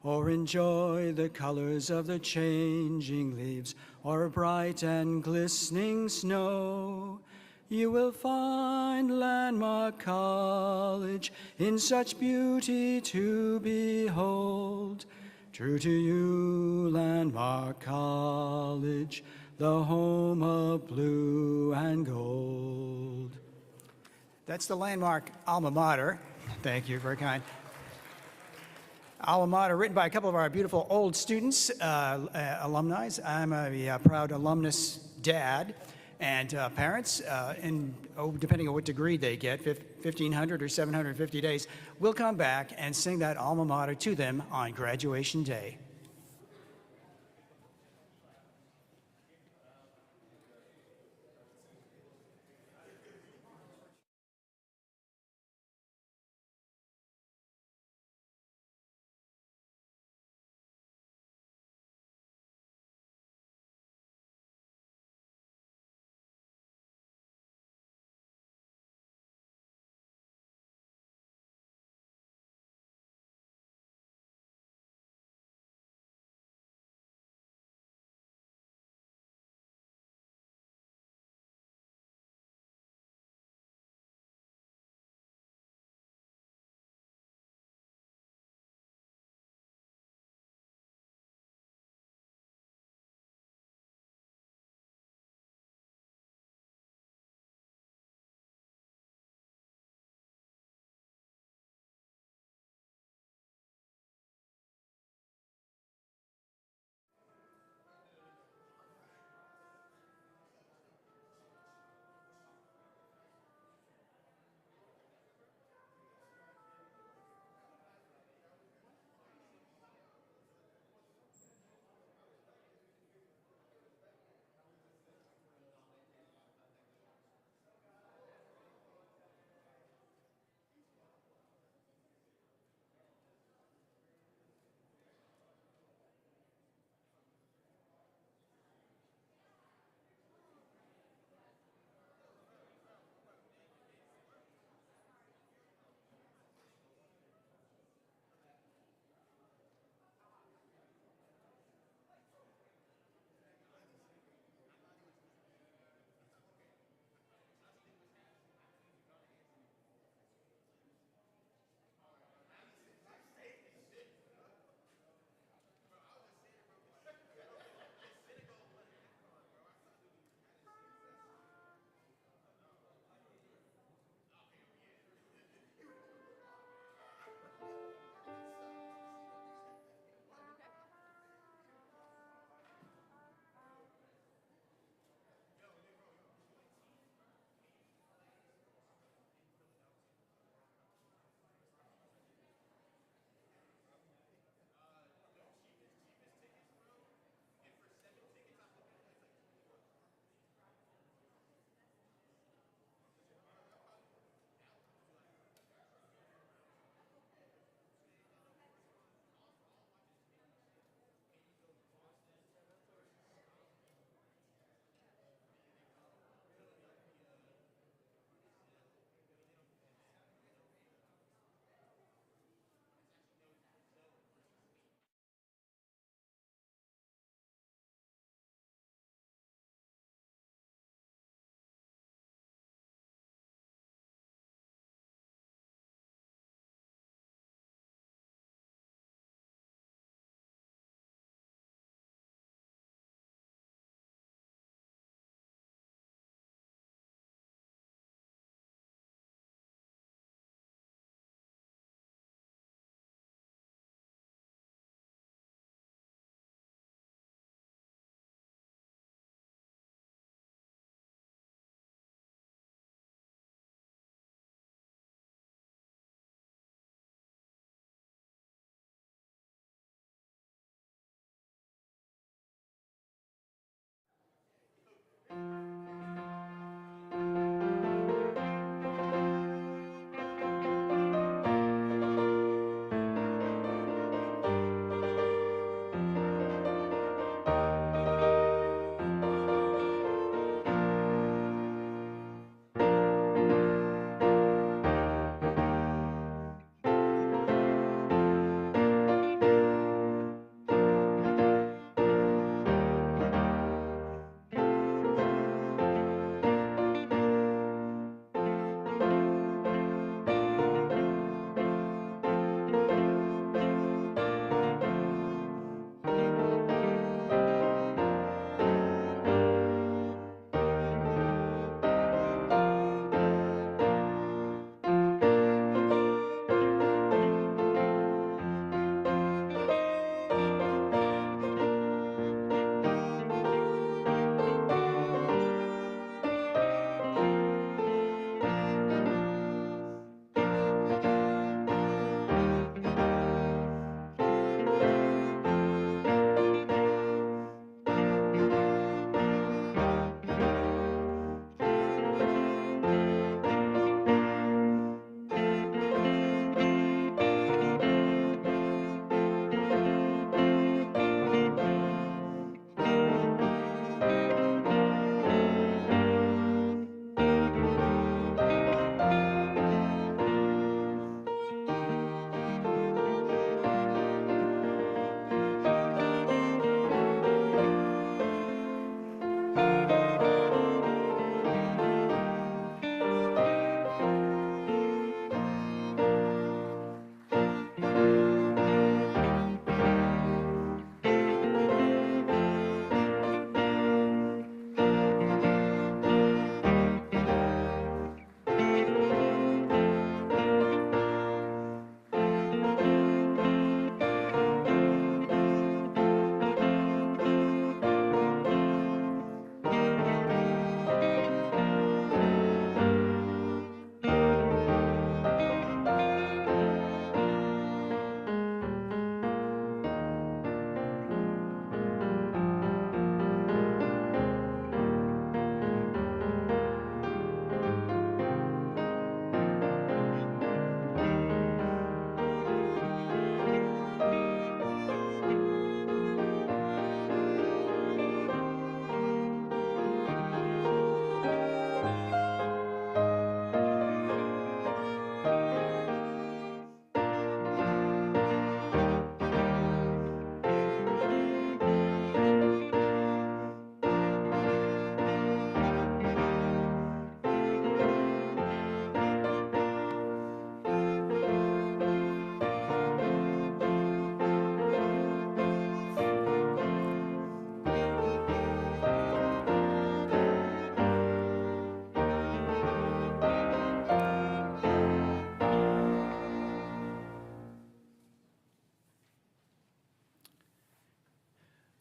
or enjoy the colors of the changing leaves, or bright and glistening snow. You will find Landmark College in such beauty to behold. True to you, Landmark College, the home of blue and gold. That's the Landmark alma mater. Thank you, very kind. Alma mater, written by a couple of our beautiful old students, alumni. I'm a proud alumnus dad, and parents, depending on what degree they get, 1,500 or 750 days, we'll come back and sing that alma mater to them on graduation day.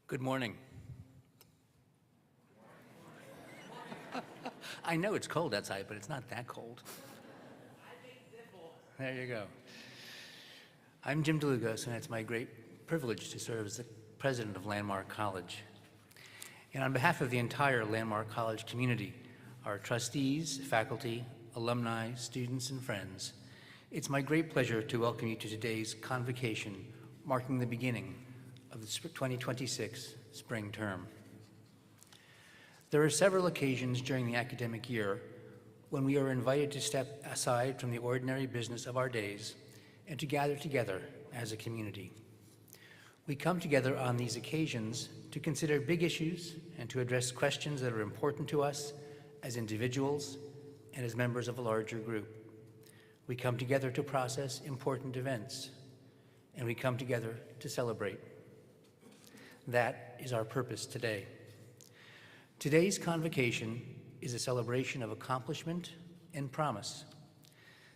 Good morning. I know it's cold outside, but it's not that cold. There you go. I'm Jim DeLugos, and it's my great privilege to serve as the president of Landmark College. And on behalf of the entire Landmark College community, our trustees, faculty, alumni, students, and friends, it's my great pleasure to welcome you to today's Convocation, marking the beginning of the 2026 spring term. There are several occasions during the academic year when we are invited to step aside from the ordinary business of our days and to gather together as a community. We come together on these occasions to consider big issues and to address questions that are important to us as individuals and as members of a larger group. We come together to process important events, and we come together to celebrate. That is our purpose today. Today's convocation is a celebration of accomplishment and promise.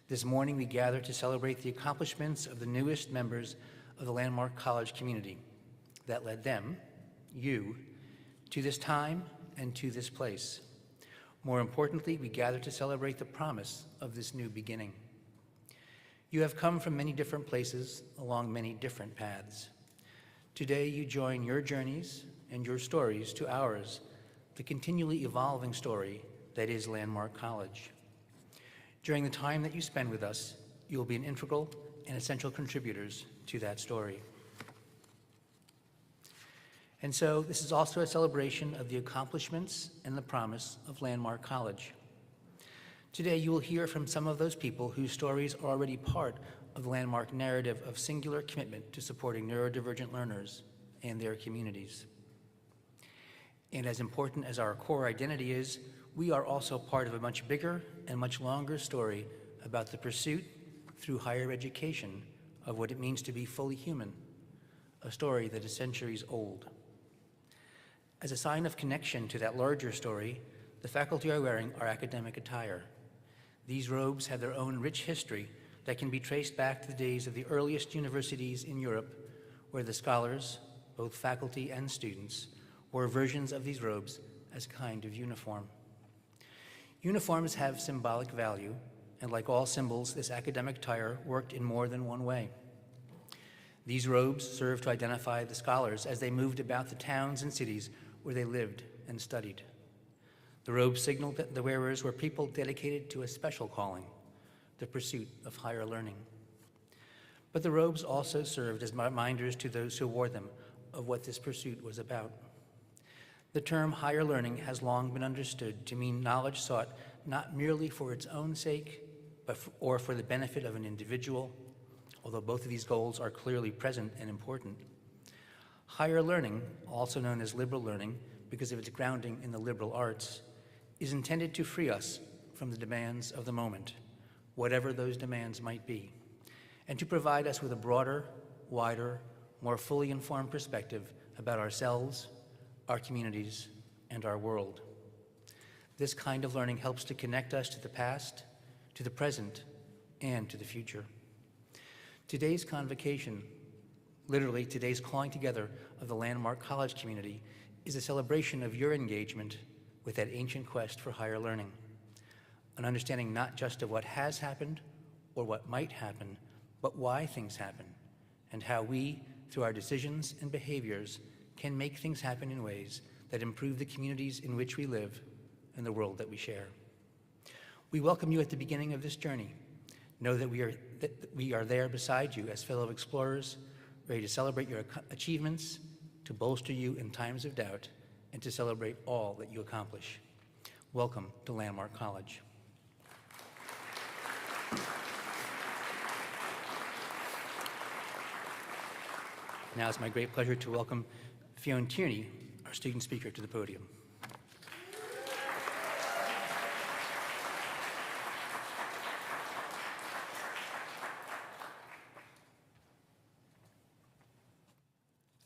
This morning we gather to celebrate the accomplishments of the newest members of the Landmark College community that led them, you, to this time and to this place. More importantly, we gather to celebrate the promise of this new beginning. You have come from many different places along many different paths. Today you join your journeys and your stories to ours, the continually evolving story that is Landmark College. During the time that you spend with us, you will be an integral and essential contributors to that story. And so this is also a celebration of the accomplishments and the promise of Landmark College. Today you will hear from some of those people whose stories are already part of the Landmark narrative of singular commitment to supporting neurodivergent learners and their communities. And as important as our core identity is, we are also part of a much bigger and much longer story about the pursuit through higher education of what it means to be fully human, a story that is centuries old. As a sign of connection to that larger story, the faculty are wearing our academic attire. These robes have their own rich history that can be traced back to the days of the earliest universities in Europe, where the scholars, both faculty and students, wore versions of these robes as a kind of uniform. Uniforms have symbolic value, and like all symbols, this academic attire worked in more than one way. These robes served to identify the scholars as they moved about the towns and cities where they lived and studied. The robes signaled that the wearers were people dedicated to a special calling, the pursuit of higher learning. But the robes also served as reminders to those who wore them of what this pursuit was about. The term higher learning has long been understood to mean knowledge sought not merely for its own sake, or for the benefit of an individual, although both of these goals are clearly present and important. Higher learning, also known as liberal learning because of its grounding in the liberal arts, is intended to free us from the demands of the moment, whatever those demands might be, and to provide us with a broader, wider, more fully informed perspective about ourselves, our communities, and our world. This kind of learning helps to connect us to the past, to the present, and to the future. Today's convocation, literally today's calling together of the Landmark College community, is a celebration of your engagement with that ancient quest for higher learning, an understanding not just of what has happened or what might happen, but why things happen, and how we, through our decisions and behaviors, can make things happen in ways that improve the communities in which we live and the world that we share. We welcome you at the beginning of this journey. Know that we are there beside you as fellow explorers, ready to celebrate your achievements, to bolster you in times of doubt, and to celebrate all that you accomplish. Welcome to Landmark College. Now it's my great pleasure to welcome Fiona Tierney, our student speaker, to the podium.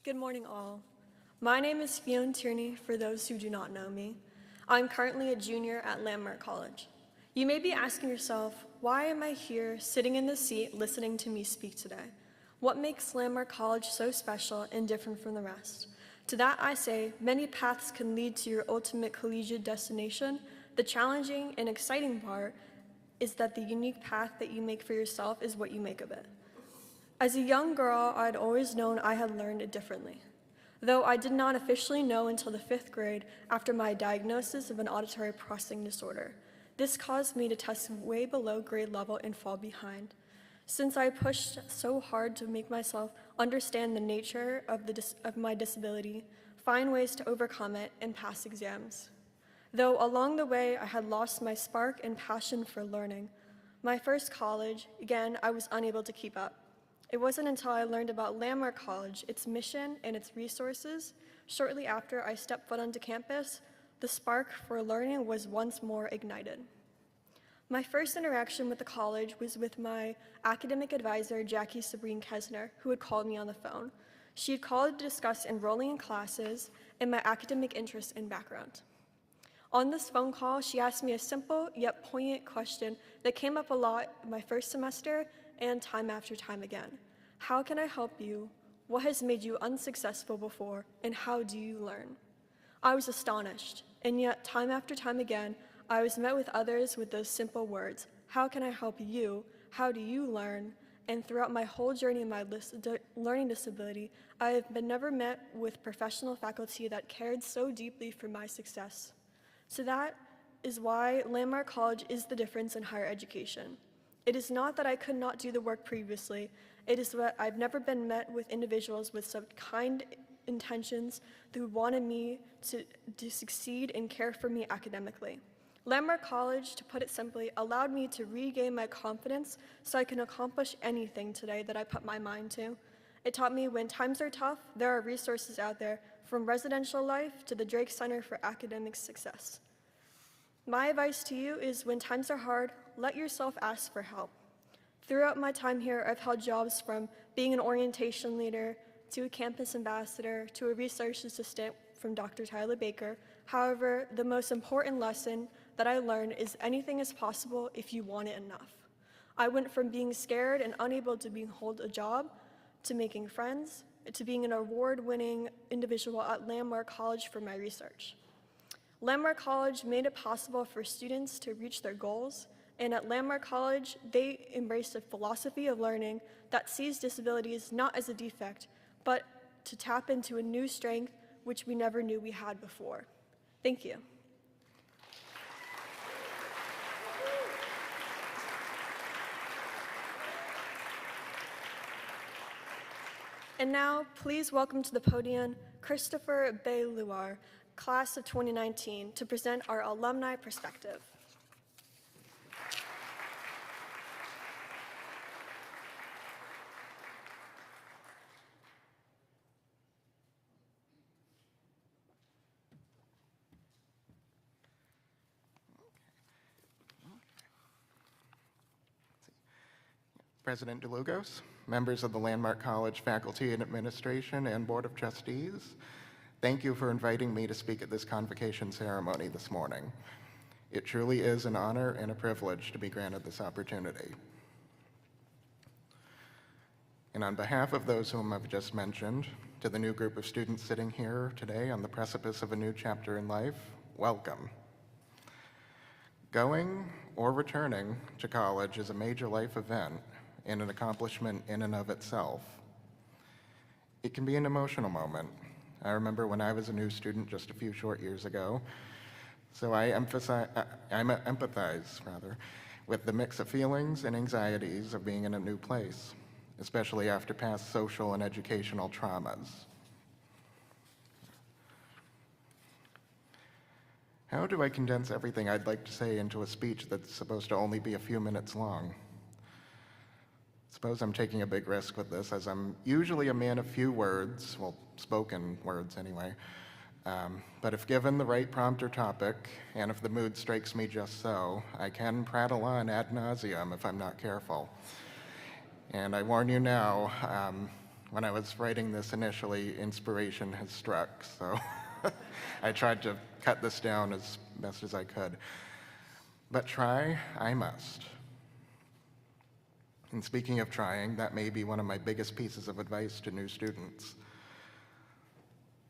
Good morning, all. My name is Fiona Tierney, for those who do not know me. I'm currently a junior at Landmark College. You may be asking yourself, why am I here sitting in this seat listening to me speak today? What makes Landmark College so special and different from the rest? To that I say, many paths can lead to your ultimate collegiate destination. The challenging and exciting part is that the unique path that you make for yourself is what you make of it. As a young girl, I'd always known I had learned it differently, though I did not officially know until the 5th grade after my diagnosis of an auditory processing disorder. This caused me to test way below grade level and fall behind. Since I pushed so hard to make myself understand the nature of my disability, find ways to overcome it, and pass exams. Though along the way I had lost my spark and passion for learning, my first college, again, I was unable to keep up. It wasn't until I learned about Landmark College, its mission, and its resources, shortly after I stepped foot onto campus, the spark for learning was once more ignited. My first interaction with the college was with my academic advisor, Jackie Sabrine Kesner, who had called me on the phone. She had called to discuss enrolling in classes and my academic interests and background. On this phone call, she asked me a simple yet poignant question that came up a lot my first semester and time after time again. How can I help you? What has made you unsuccessful before, and how do you learn? I was astonished, and yet time after time again, I was met with others with those simple words. How can I help you? How do you learn? And throughout my whole journey in my learning disability, I have been never met with professional faculty that cared so deeply for my success. So that is why Landmark College is the difference in higher education. It is not that I could not do the work previously. It is that I've never been met with individuals with such kind intentions who wanted me to succeed and care for me academically. Landmark College, to put it simply, allowed me to regain my confidence so I can accomplish anything today that I put my mind to. It taught me when times are tough, there are resources out there, from residential life to the Drake Center for Academic Success. My advice to you is when times are hard, let yourself ask for help. Throughout my time here, I've held jobs from being an orientation leader to a campus ambassador to a research assistant from Dr. Tyler Baker. However, the most important lesson that I learned is anything is possible if you want it enough. I went from being scared and unable to hold a job to making friends to being an award-winning individual at Landmark College for my research. Landmark College made it possible for students to reach their goals, and at Landmark College, they embraced a philosophy of learning that sees disabilities not as a defect, but to tap into a new strength which we never knew we had before. Thank you. And now, please welcome to the podium Christopher Bay-Luar, class of 2019, to present our alumni perspective. President DeLugos, members of the Landmark College faculty and administration and Board of Trustees, thank you for inviting me to speak at this convocation ceremony this morning. It truly is an honor and a privilege to be granted this opportunity. And on behalf of those whom I've just mentioned, to the new group of students sitting here today on the precipice of a new chapter in life, welcome. Going or returning to college is a major life event and an accomplishment in and of itself. It can be an emotional moment. I remember when I was a new student just a few short years ago, so I empathize with the mix of feelings and anxieties of being in a new place, especially after past social and educational traumas. How do I condense everything I'd like to say into a speech that's supposed to only be a few minutes long? Suppose I'm taking a big risk with this, as I'm usually a man of few words, well, spoken words anyway, but if given the right prompt or topic, and if the mood strikes me just so, I can prattle on ad nauseum if I'm not careful. And I warn you now, when I was writing this initially, inspiration has struck, so I tried to cut this down as best as I could. But try, I must. And speaking of trying, that may be one of my biggest pieces of advice to new students.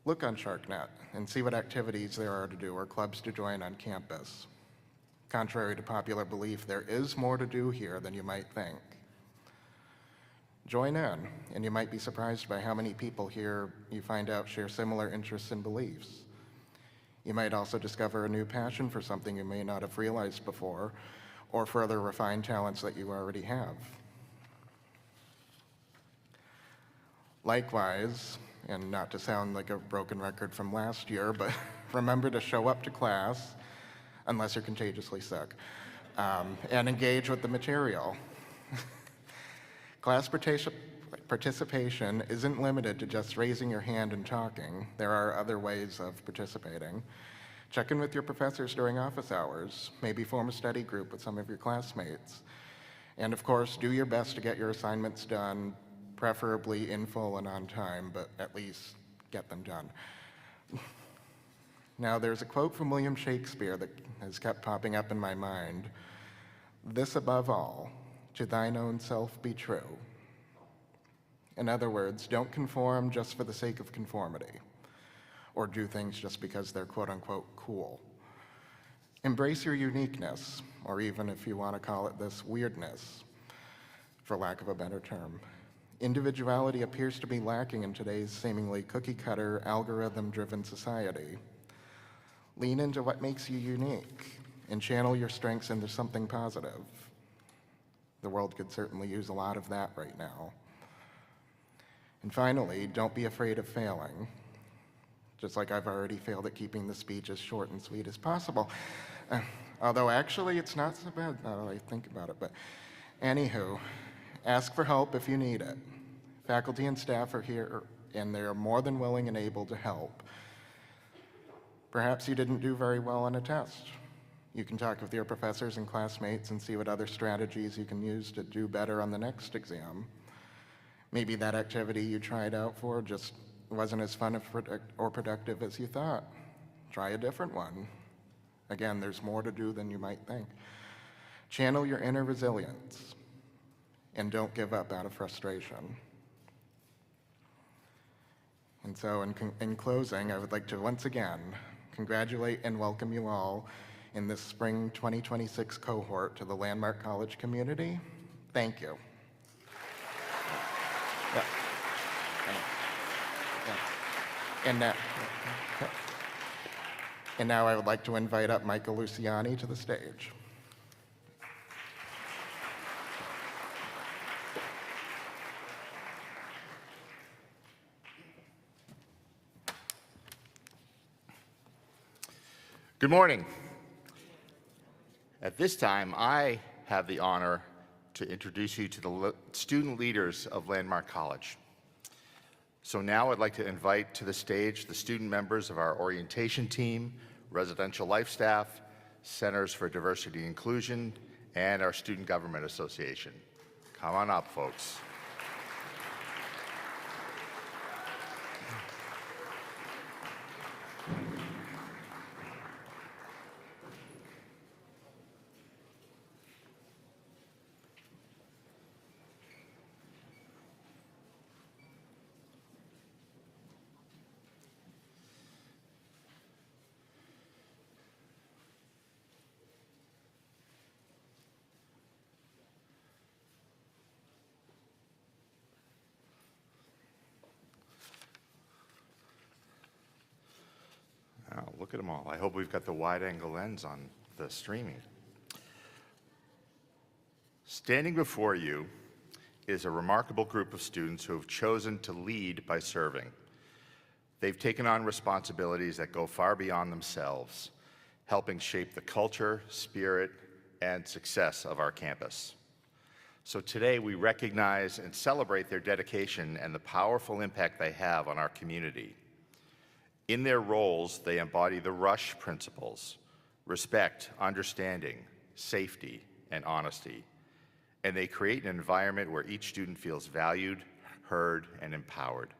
Look on SharkNet and see what activities there are to do or clubs to join on campus. Contrary to popular belief, there is more to do here than you might think. Join in, and you might be surprised by how many people here you find out share similar interests and beliefs. You might also discover a new passion for something you may not have realized before, or further refine talents that you already have. Likewise, and not to sound like a broken record from last year, but remember to show up to class, unless you're contagiously sick, and engage with the material. Class participation isn't limited to just raising your hand and talking. There are other ways of participating. Check in with your professors during office hours, maybe form a study group with some of your classmates. And of course, do your best to get your assignments done, preferably in full and on time, but at least get them done. Now, there's a quote from William Shakespeare that has kept popping up in my mind. "This above all, to thine own self be true." In other words, don't conform just for the sake of conformity, or do things just because they're quote-unquote cool. Embrace your uniqueness, or even if you want to call it this, weirdness, for lack of a better term. Individuality appears to be lacking in today's seemingly cookie-cutter, algorithm-driven society. Lean into what makes you unique and channel your strengths into something positive. The world could certainly use a lot of that right now. And finally, don't be afraid of failing. Just like I've already failed at keeping the speech as short and sweet as possible. Although actually it's not so bad now that I think about it, but anywho, ask for help if you need it. Faculty and staff are here and they are more than willing and able to help. Perhaps you didn't do very well on a test. You can talk with your professors and classmates and see what other strategies you can use to do better on the next exam. Maybe that activity you tried out for just wasn't as fun or productive as you thought. Try a different one. Again, there's more to do than you might think. Channel your inner resilience and don't give up out of frustration. And so in closing, I would like to once again congratulate and welcome you all in this spring 2026 cohort to the Landmark College community. Thank you. Yeah. Yeah. And now I would like to invite up Michael Luciani to the stage. Good morning. At this time, I have the honor to introduce you to the student leaders of Landmark College. So now I'd like to invite to the stage the student members of our orientation team, residential life staff, Centers for Diversity and Inclusion, and our Student Government Association. Come on up, folks. Wow, look at them all. I hope we've got the wide-angle lens on the streaming. Standing before you is a remarkable group of students who have chosen to lead by serving. They've taken on responsibilities that go far beyond themselves, helping shape the culture, spirit, and success of our campus. So today we recognize and celebrate their dedication and the powerful impact they have on our community. In their roles, they embody the RUSH principles: respect, understanding, safety, and honesty. And they create an environment where each student feels valued, heard, and empowered.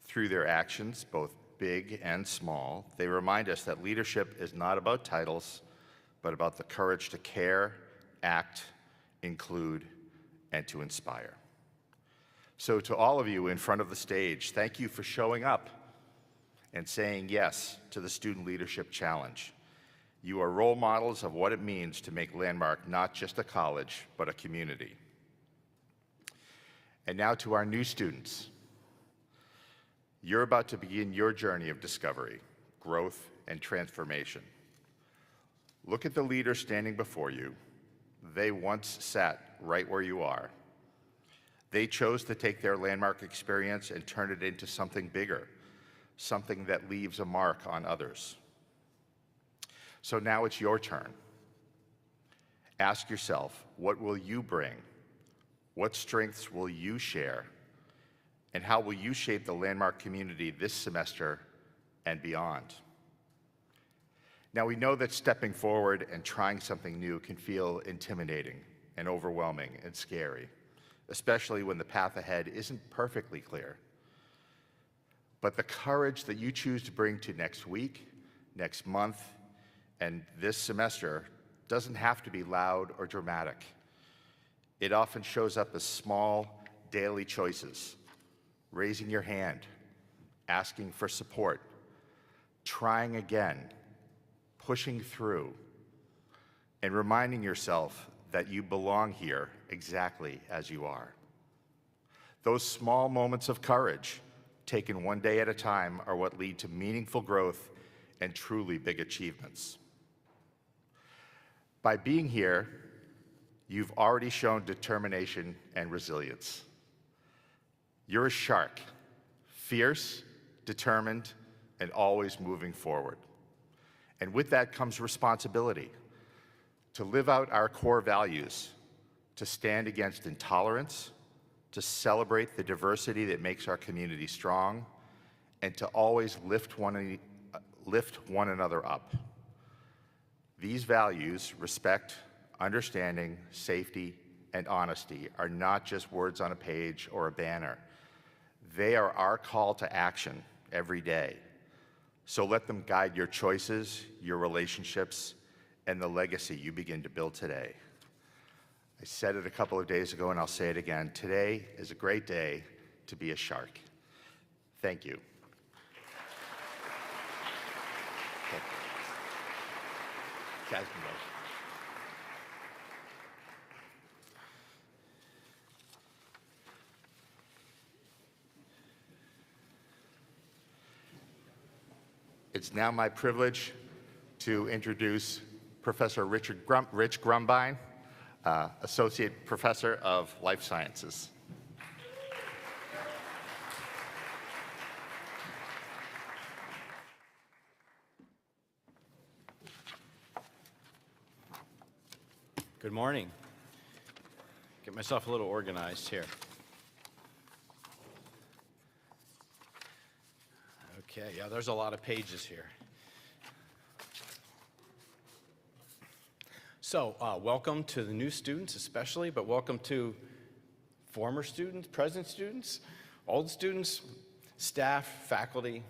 Through their actions, both big and small, they remind us that leadership is not about titles, but about the courage to care, act, include, and to inspire. So to all of you in front of the stage, thank you for showing up. and saying yes to the Student Leadership Challenge. You are role models of what it means to make Landmark not just a college, but a community. And now to our new students. You're about to begin your journey of discovery, growth, and transformation. Look at the leaders standing before you. They once sat right where you are. They chose to take their Landmark experience and turn it into something bigger, something that leaves a mark on others. So now it's your turn. Ask yourself, what will you bring? What strengths will you share? And how will you shape the Landmark community this semester and beyond? Now, we know that stepping forward and trying something new can feel intimidating and overwhelming and scary, especially when the path ahead isn't perfectly clear. But the courage that you choose to bring to next week, next month, and this semester doesn't have to be loud or dramatic. It often shows up as small, daily choices: raising your hand, asking for support, trying again, pushing through, and reminding yourself that you belong here exactly as you are. Those small moments of courage, taken one day at a time, are what lead to meaningful growth and truly big achievements. By being here, you've already shown determination and resilience. You're a shark, fierce, determined, and always moving forward. And with that comes responsibility to live out our core values, to stand against intolerance, to celebrate the diversity that makes our community strong, and to always lift one another up. These values, respect, understanding, safety, and honesty, are not just words on a page or a banner. They are our call to action every day. So let them guide your choices, your relationships, and the legacy you begin to build today. I said it a couple of days ago, and I'll say it again. Today is a great day to be a shark. Thank you. Jasmine. It's now my privilege to introduce Professor Rich Grumbine, Associate Professor of Life Sciences. Good morning. Get myself a little organized here. Okay, yeah, there's a lot of pages here. So, welcome to the new students especially, but welcome to former students, present students, old students, staff, faculty,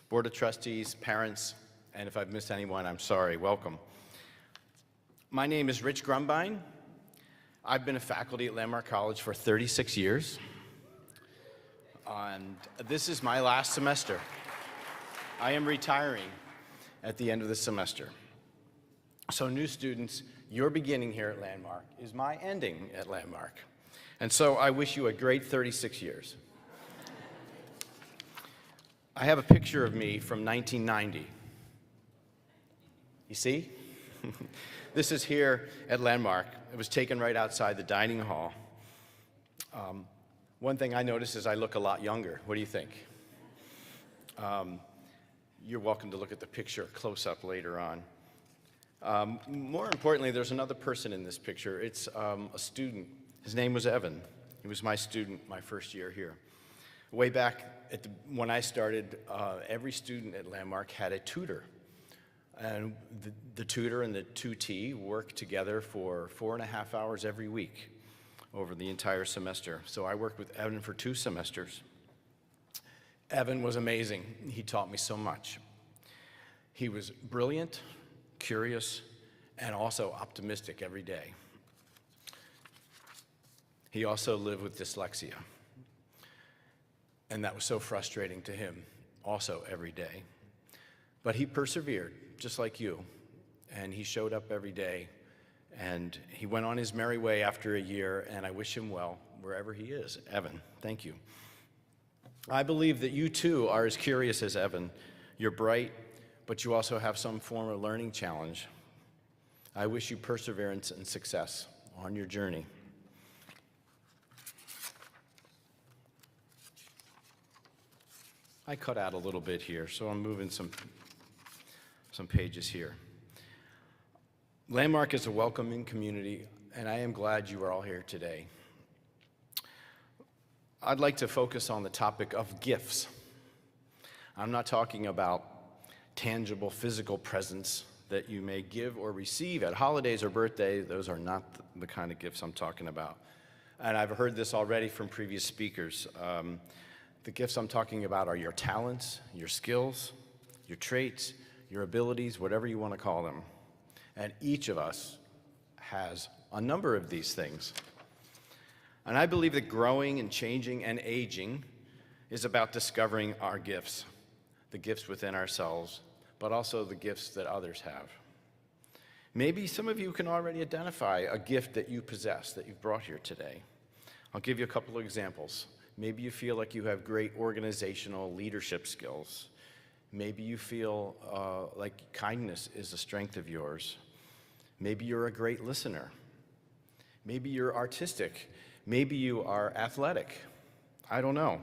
board of trustees, parents, and if I've missed anyone, I'm sorry, welcome. My name is Rich Grumbine. I've been a faculty at Landmark College for 36 years, and this is my last semester. I am retiring at the end of the semester. So new students, your beginning here at Landmark is my ending at Landmark. And so I wish you a great 36 years. I have a picture of me from 1990. You see? This is here at Landmark. It was taken right outside the dining hall. One thing I noticed is I look a lot younger. What do you think? You're welcome to look at the picture close up later on. More importantly, there's another person in this picture. It's a student. His name was Evan. He was my student my first year here. Way back when I started, every student at Landmark had a tutor. And the tutor and the tutee worked together for 4.5 hours every week over the entire semester. So I worked with Evan for 2 semesters. Evan was amazing. He taught me so much. He was brilliant, curious, and also optimistic every day. He also lived with dyslexia, and that was so frustrating to him also every day. But he persevered, just like you, and he showed up every day, and he went on his merry way after a year, and I wish him well wherever he is. Evan, thank you. I believe that you too are as curious as Evan. You're bright, but you also have some form of learning challenge. I wish you perseverance and success on your journey. I cut out a little bit here, so I'm moving some pages here. Landmark is a welcoming community, and I am glad you are all here today. I'd like to focus on the topic of gifts. I'm not talking about tangible physical presents that you may give or receive at holidays or birthdays. Those are not the kind of gifts I'm talking about. And I've heard this already from previous speakers. The gifts I'm talking about are your talents, your skills, your traits, your abilities, whatever you want to call them. And each of us has a number of these things. And I believe that growing and changing and aging is about discovering our gifts, the gifts within ourselves, but also the gifts that others have. Maybe some of you can already identify a gift that you possess that you've brought here today. I'll give you a couple of examples. Maybe you feel like you have great organizational leadership skills. Maybe you feel like kindness is a strength of yours. Maybe you're a great listener. Maybe you're artistic. Maybe you are athletic. I don't know.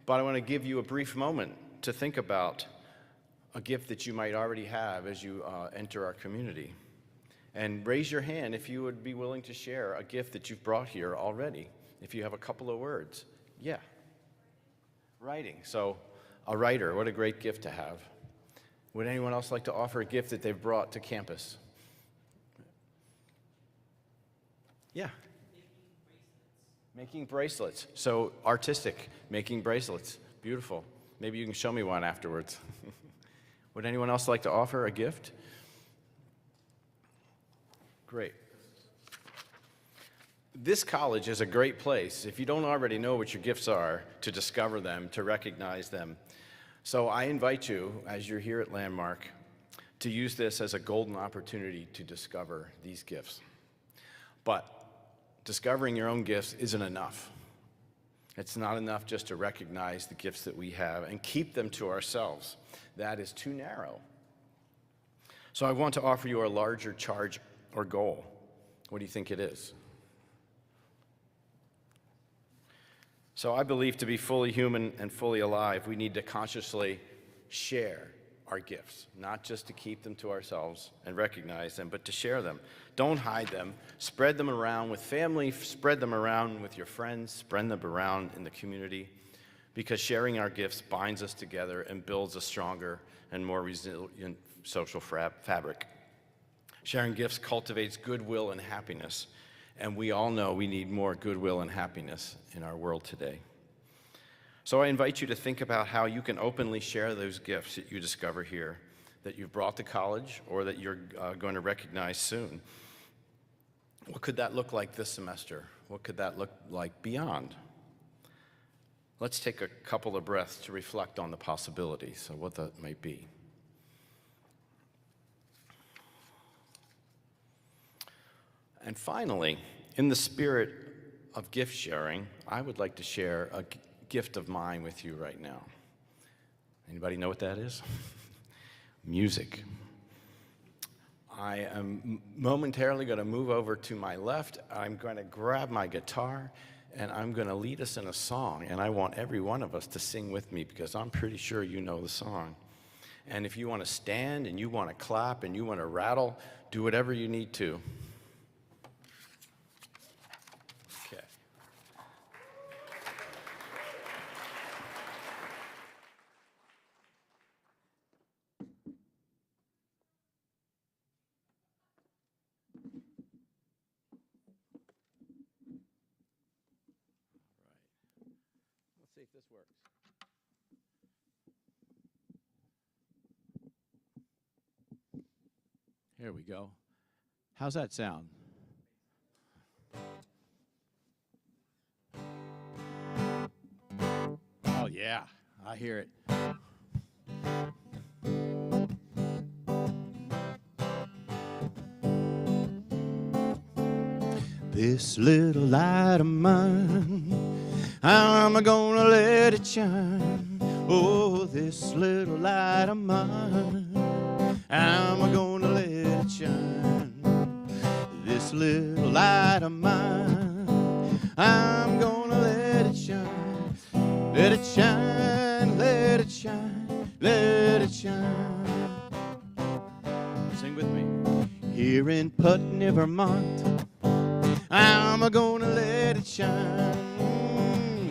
But I want to give you a brief moment to think about a gift that you might already have as you enter our community. And raise your hand if you would be willing to share a gift that you've brought here already. If you have a couple of words. Yeah. Writing. So a writer, what a great gift to have. Would anyone else like to offer a gift that they've brought to campus? Yeah. Making bracelets. So artistic, making bracelets. Beautiful. Maybe you can show me one afterwards. Would anyone else like to offer a gift? Great. This college is a great place, if you don't already know what your gifts are, to discover them, to recognize them. So I invite you, as you're here at Landmark, to use this as a golden opportunity to discover these gifts. But discovering your own gifts isn't enough. It's not enough just to recognize the gifts that we have and keep them to ourselves. That is too narrow. So I want to offer you a larger charge or goal. What do you think it is? So I believe to be fully human and fully alive, we need to consciously share our gifts, not just to keep them to ourselves and recognize them, but to share them. Don't hide them. Spread them around with family, spread them around with your friends, spread them around in the community, because sharing our gifts binds us together and builds a stronger and more resilient social fabric. Sharing gifts cultivates goodwill and happiness, and we all know we need more goodwill and happiness in our world today. So I invite you to think about how you can openly share those gifts that you discover here, that you've brought to college or that you're going to recognize soon. What could that look like this semester? What could that look like beyond? Let's take a couple of breaths to reflect on the possibilities of what that might be. And finally, in the spirit of gift sharing, I would like to share a gift of mine with you right now. Anybody know what that is? Music. I am momentarily going to move over to my left. I'm going to grab my guitar, and I'm going to lead us in a song. And I want every one of us to sing with me, because I'm pretty sure you know the song. And if you want to stand and you want to clap and you want to rattle, do whatever you need to. Okay. Let's see if this works. Here we go. How's that sound? Oh, yeah, I hear it. This little light of mine, I'm gonna let it shine. Oh, this little light of mine, I'm gonna let it shine. This little light of mine, I'm gonna let it shine. Let it shine, let it shine, let it shine. Sing with me. Here in Putney, Vermont, I'm gonna let it shine.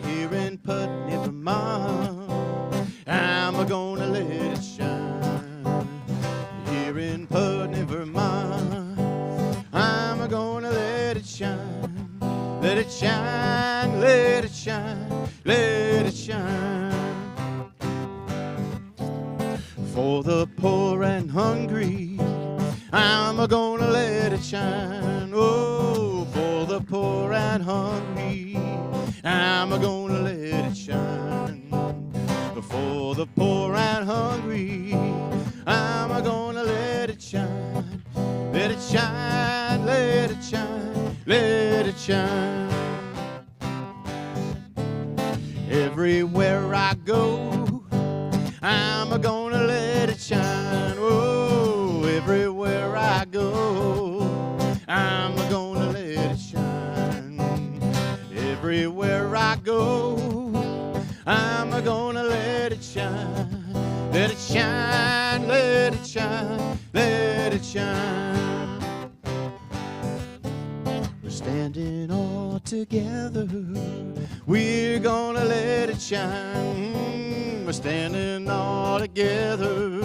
Here in Putney, Vermont, I'm gonna let it shine. Here in Putney, Vermont, I'm gonna let it shine. Let it shine, let it shine, let it shine. For the poor and hungry, I'm gonna let it shine. Oh, for the poor and hungry, I'm gonna let it shine. For the poor and hungry, I'm gonna let it shine. Let it shine, let it shine, let it shine. Everywhere I go, I'm gonna let it shine. Oh, everywhere I go, I'm gonna let it shine. Everywhere I go, I'm gonna let it shine. Let it shine, let it shine, let it shine. We're standing all together, we're gonna let it shine. We're standing all together,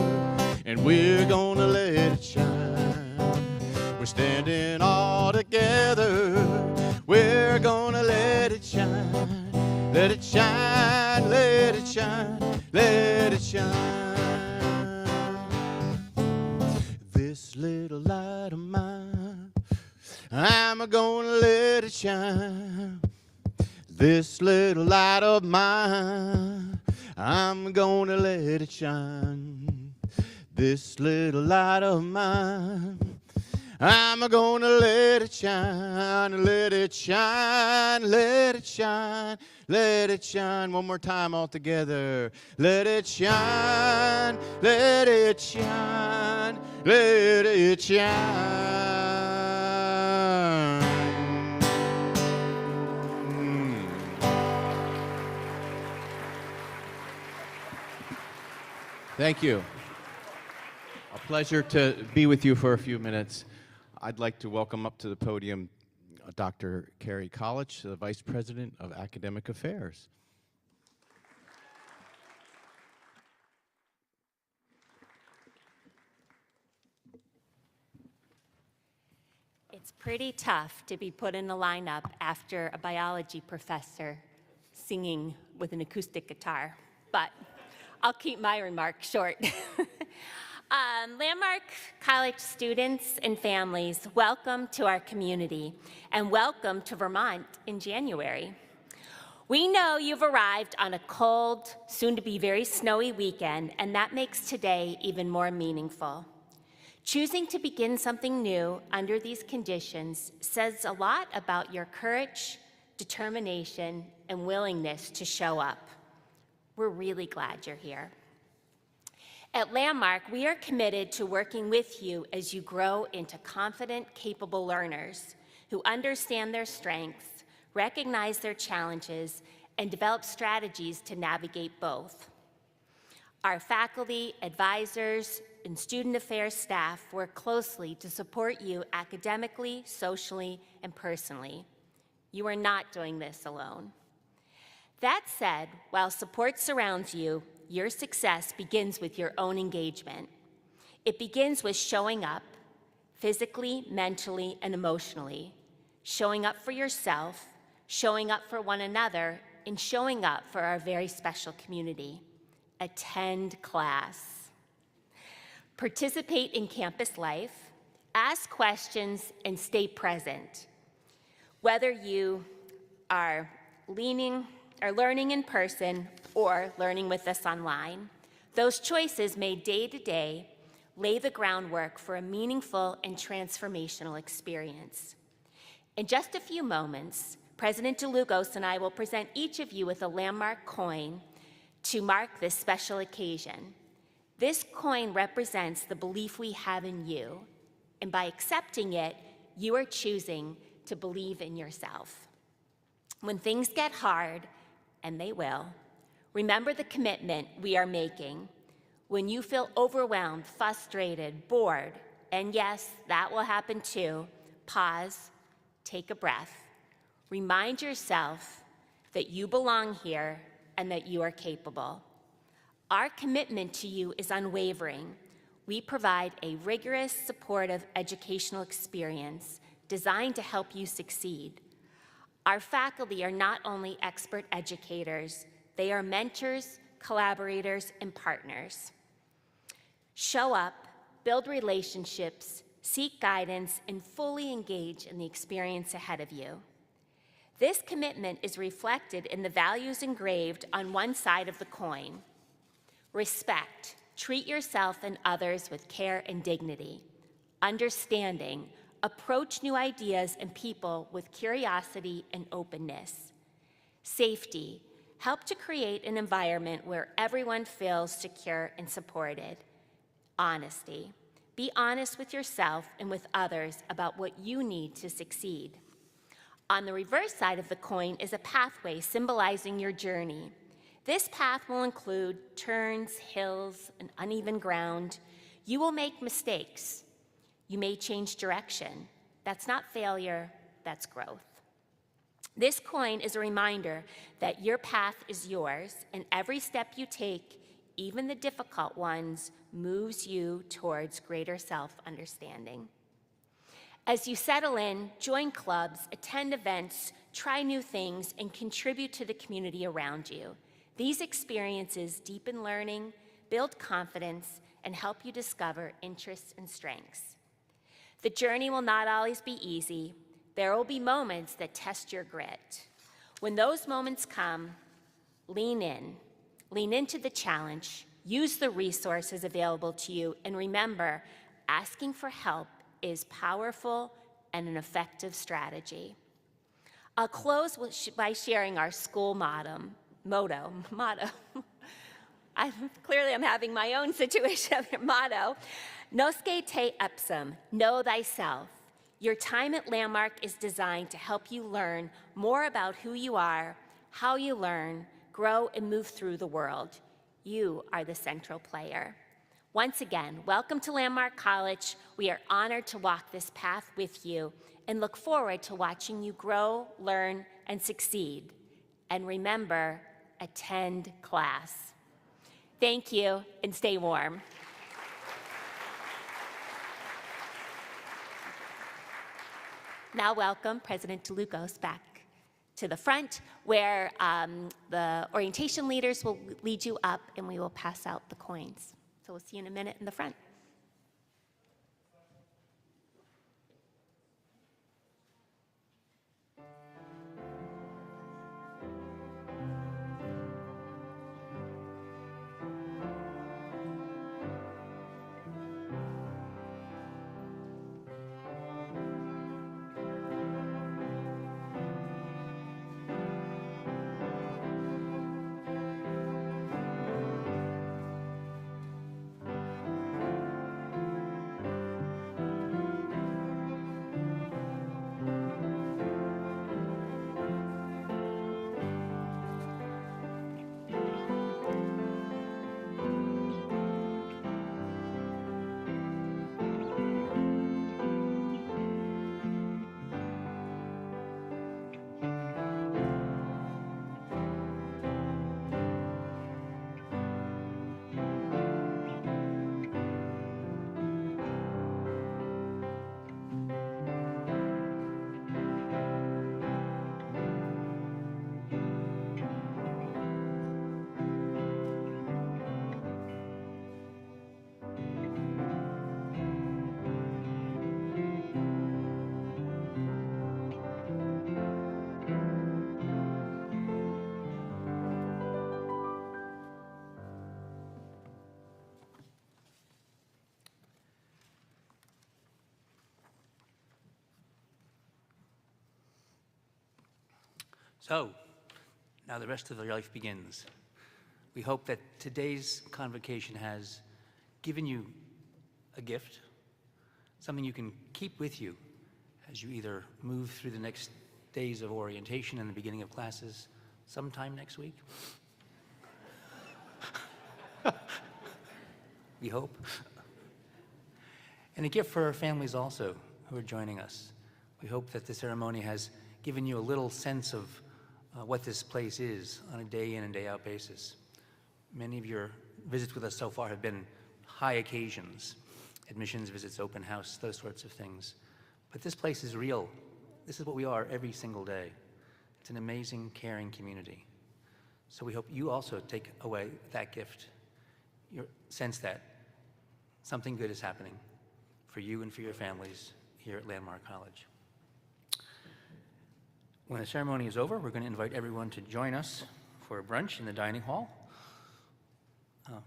and we're gonna let it shine. We're standing all together, we're gonna let it shine. Let it shine, let it shine, let it shine. This little light of mine, I'm gonna let it shine. This little light of mine, I'm gonna let it shine. This little light of mine, I'm gonna let it shine, let it shine, let it shine, let it shine. One more time all together. Let it shine, let it shine, let it shine. Thank you. A pleasure to be with you for a few minutes. I'd like to welcome up to the podium Dr. Carrie College, the Vice President of Academic Affairs. It's pretty tough to be put in a lineup after a biology professor singing with an acoustic guitar, but I'll keep my remarks short. Landmark College students and families, welcome to our community and welcome to Vermont in January. We know you've arrived on a cold, soon-to-be very snowy weekend, and that makes today even more meaningful. Choosing to begin something new under these conditions says a lot about your courage, determination, and willingness to show up. We're really glad you're here. At Landmark, we are committed to working with you as you grow into confident, capable learners who understand their strengths, recognize their challenges, and develop strategies to navigate both. Our faculty, advisors, and student affairs staff work closely to support you academically, socially, and personally. You are not doing this alone. That said, while support surrounds you, your success begins with your own engagement. It begins with showing up, physically, mentally, and emotionally, showing up for yourself, showing up for one another, and showing up for our very special community. Attend class. Participate in campus life, ask questions, and stay present. Whether you are learning in person or learning with us online, those choices made day to day lay the groundwork for a meaningful and transformational experience. In just a few moments, President DeLugos and I will present each of you with a landmark coin to mark this special occasion. This coin represents the belief we have in you, and by accepting it, you are choosing to believe in yourself. When things get hard, and they will, remember the commitment we are making. When you feel overwhelmed, frustrated, bored, and yes, that will happen too, pause, take a breath. Remind yourself that you belong here and that you are capable. Our commitment to you is unwavering. We provide a rigorous, supportive educational experience designed to help you succeed. Our faculty are not only expert educators, they are mentors, collaborators, and partners. Show up, build relationships, seek guidance, and fully engage in the experience ahead of you. This commitment is reflected in the values engraved on one side of the coin. Respect, treat yourself and others with care and dignity. Understanding, approach new ideas and people with curiosity and openness. Safety, help to create an environment where everyone feels secure and supported. Honesty, be honest with yourself and with others about what you need to succeed. On the reverse side of the coin is a pathway symbolizing your journey. This path will include turns, hills, and uneven ground. You will make mistakes. You may change direction. That's not failure, that's growth. This coin is a reminder that your path is yours, and every step you take, even the difficult ones, moves you towards greater self-understanding. As you settle in, join clubs, attend events, try new things, and contribute to the community around you. These experiences deepen learning, build confidence, and help you discover interests and strengths. The journey will not always be easy. There will be moments that test your grit. When those moments come, lean in. Lean into the challenge, use the resources available to you, and remember, asking for help is powerful and an effective strategy. I'll close by sharing our school motto. Clearly I'm having my own situation of motto. Nosce te ipsum, know thyself. Your time at Landmark is designed to help you learn more about who you are, how you learn, grow, and move through the world. You are the central player. Once again, welcome to Landmark College. We are honored to walk this path with you and look forward to watching you grow, learn, and succeed. And remember, attend class. Thank you, and stay warm. Now welcome President DeLugos back to the front, where the orientation leaders will lead you up and we will pass out the coins. So we'll see you in a minute in the front. So, now the rest of your life begins. We hope that today's convocation has given you a gift, something you can keep with you as you either move through the next days of orientation and the beginning of classes sometime next week. We hope. And a gift for our families also who are joining us. We hope that the ceremony has given you a little sense of what this place is on a day in and day out basis. Many of your visits with us so far have been high occasions, admissions visits, open house, those sorts of things. But this place is real. This is what we are every single day. It's an amazing, caring community. So we hope you also take away that gift, your sense that something good is happening for you and for your families here at Landmark College. When the ceremony is over, we're going to invite everyone to join us for a brunch in the dining hall.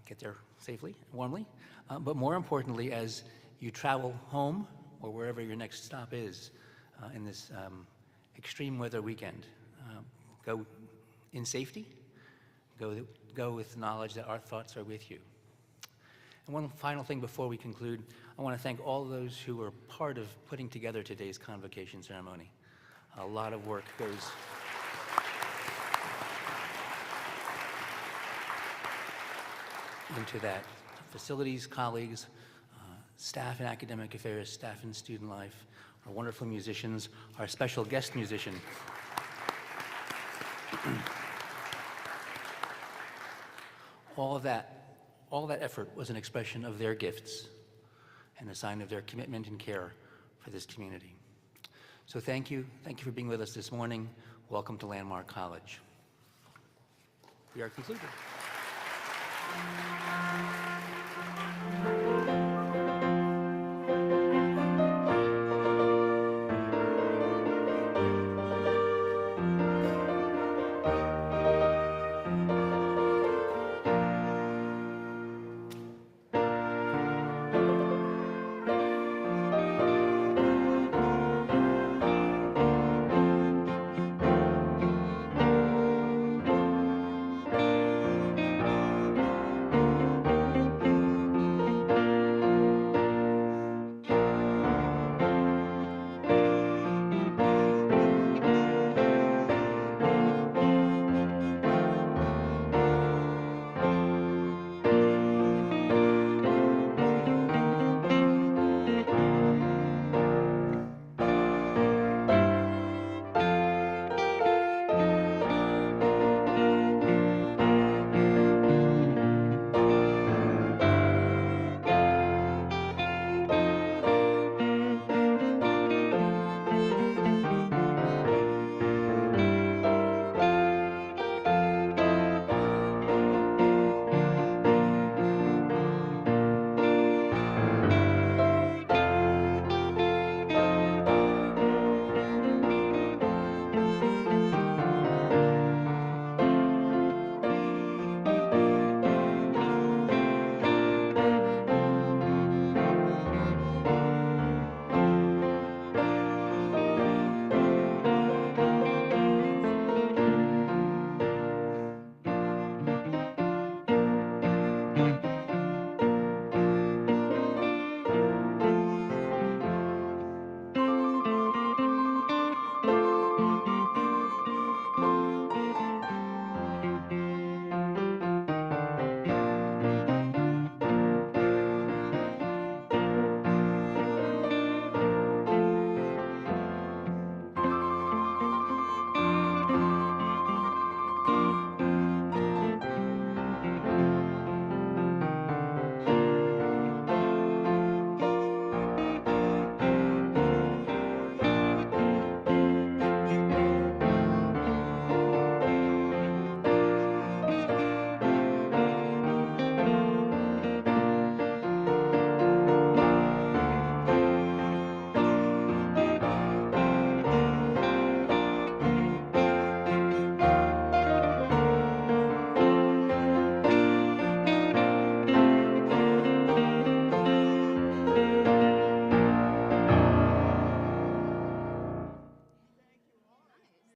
Get there safely, warmly. But more importantly, as you travel home or wherever your next stop is in this extreme weather weekend, go in safety, go with knowledge that our thoughts are with you. And one final thing before we conclude, I want to thank all those who were part of putting together today's convocation ceremony. A lot of work goes into that. Facilities, colleagues, staff in academic affairs, staff in student life, our wonderful musicians, our special guest musician. All that effort was an expression of their gifts and a sign of their commitment and care for this community. So thank you for being with us this morning. Welcome to Landmark College. We are concluded.